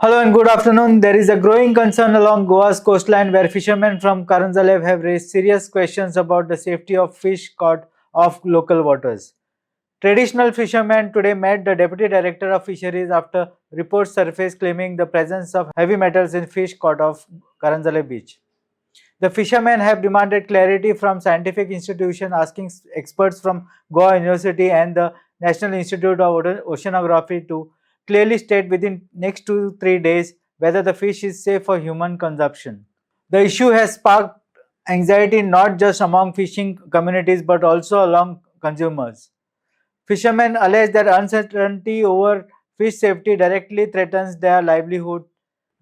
Hello and good afternoon. There is a growing concern along Goa's coastline where fishermen from Karanzalev have raised serious questions about the safety of fish caught off local waters. Traditional fishermen today met the Deputy Director of Fisheries after reports surfaced claiming the presence of heavy metals in fish caught off Karanzalev beach. The fishermen have demanded clarity from scientific institutions, asking experts from Goa University and the National Institute of Oceanography to clearly state within next 2 3 days whether the fish is safe for human consumption. The issue has sparked anxiety not just among fishing communities but also among consumers. Fishermen allege that uncertainty over fish safety directly threatens their livelihood.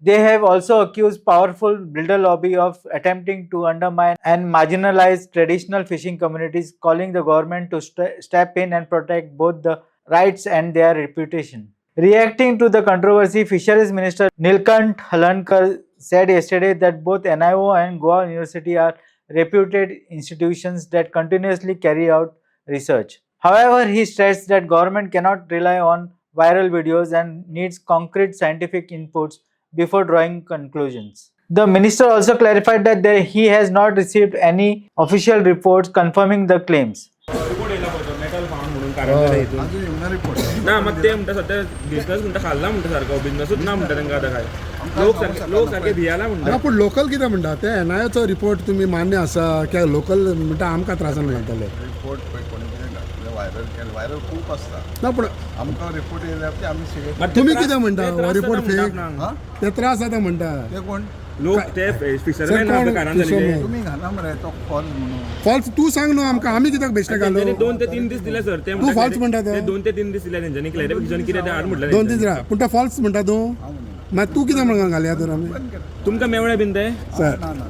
They have also accused powerful builder lobby of attempting to undermine and marginalize traditional fishing communities, calling the government to step in and protect both the rights and their reputation. Reacting to the controversy, Fisheries Minister Nilkant Halankar said yesterday that both NIO and Goa University are reputed institutions that continuously carry out research. However, he stressed that government cannot rely on viral videos and needs concrete scientific inputs before drawing conclusions. The minister also clarified that he has not received any official reports confirming the claims. Report येयला पळय तो metal found म्हणून कारण हितून अजून येवना report ना मग ते म्हणटा सध्या बिझनेस म्हणटा खाल्ला म्हणटा सारको बिझनेसूच ना म्हणटा तांकां आतां काय लोक सारके भियाला म्हणटा पूण लोकल कितें म्हणटा ते एनआयओचो रिपोर्ट तुमी मान्य आसा कित्याक लोकल म्हणटा आमकां त्रासान घालतले रिपोर्ट पळय कोणी कितें घातले व्हायरल केले व्हायरल खूब आसता ना पूण आमकां रिपोर्ट येयल्या की आमी सगळे मात तुमी ते कितें म्हणटा ते हो त्रास रिपोर्ट जाता फेक म्हणटा हांगा. ते त्रास जाता म्हणटा ते कोण लोक ते फिशरमॅन कोण आतां कानान जाले fisherman? तुमी घाला मरे तो फॉल्स म्हणून फॉल्स तू सांग न्हू आमकां आमी कित्याक बेश्टे घालो तेंच्यांनी 2 ते 3 दीस दिले सर ते तू false म्हणटा तो? 2 ते 3 दीस दिले तेंच्यांनी क्लॅरिफिकेशन कितें ते हाड म्हटलें 2-3 राव पूण तो फॉल्स म्हणटा तूं हांव म्हणून मागीर तूं कितें म्हणून घालया तर आमी बंद केला तुमकां मेवळे बीन ते सर ना ना ना ना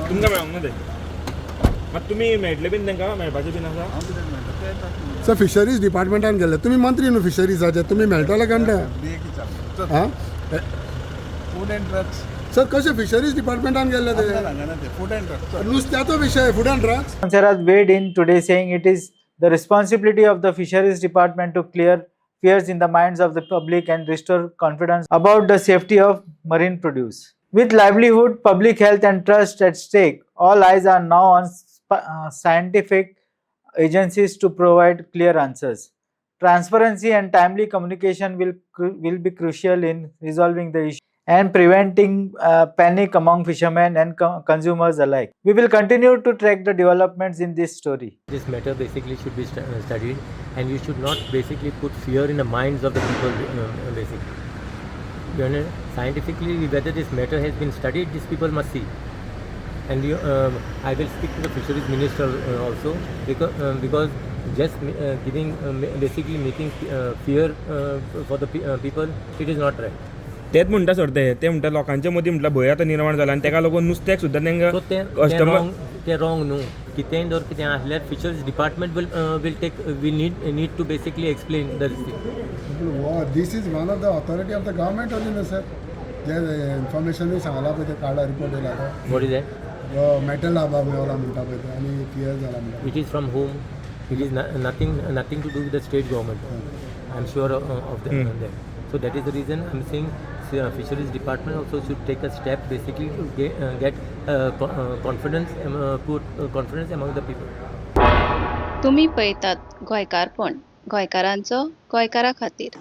तुमकां मेळोंक ना ते मात तुमी मेळटले बीन तांकां मेळपाचें बीन आसा हांव कितें म्हणटा ते येतात सर फिशरीज डिपार्टमेंटान गेले तुमी मंत्री न्हू फिशरीजाचे तुमी मेळटले काय म्हणटा बी की हां फूड अँड ड्रग्स सर कशें फिशरीज डिपार्टमेंटान गेले ते सांगा ना ते फूड अँड ड्रग्स नुस्त्याचो विशय food and drugs Saras weighed in today, saying it is the responsibility of the Fisheries Department to clear fears in the minds of the public and restore confidence about the safety of marine produce. With livelihood, public health, and trust at stake, all eyes are now on scientific agencies to provide clear answers. Transparency and timely communication will be crucial in resolving the issue and preventing panic among fishermen and consumers alike. We will continue to track the developments in this story. This matter basically should be studied, and you should not basically put fear in the minds of the people. Basically, you know, scientifically whether this matter has been studied, these people must see. And I will speak to the fisheries minister also because just giving basically making fear for the people, it is not right. तेच म्हणटा sir ते म्हणटा लोकांच्या मदीं म्हटल्यार भंय आतां निर्माण जाला आनी तेका लागून नुस्त्याक सुद्दां So तांकां ते wrong न्हू कितेंय जर कितें आसल्यार fisheries department will take we need to basically explain the this is one of the authority of the government only न्हू सर जे इन्फॉर्मेशनूय सांगला पळय ते काडला रिपोर्ट येयला what is that तो मेटल लावपा मेवला म्हणटा पळय ते आनी क्लियर जाला म्हणटा it is from whom it is nothing to do with the state government. I'm sure of that. So that is the reason I'm saying fisheries department also should take a step basically to get confidence put confidence among the people. तुम्ही पळयतात गोंयकारपण गोंयकारांचो गोंयकारा खातीर.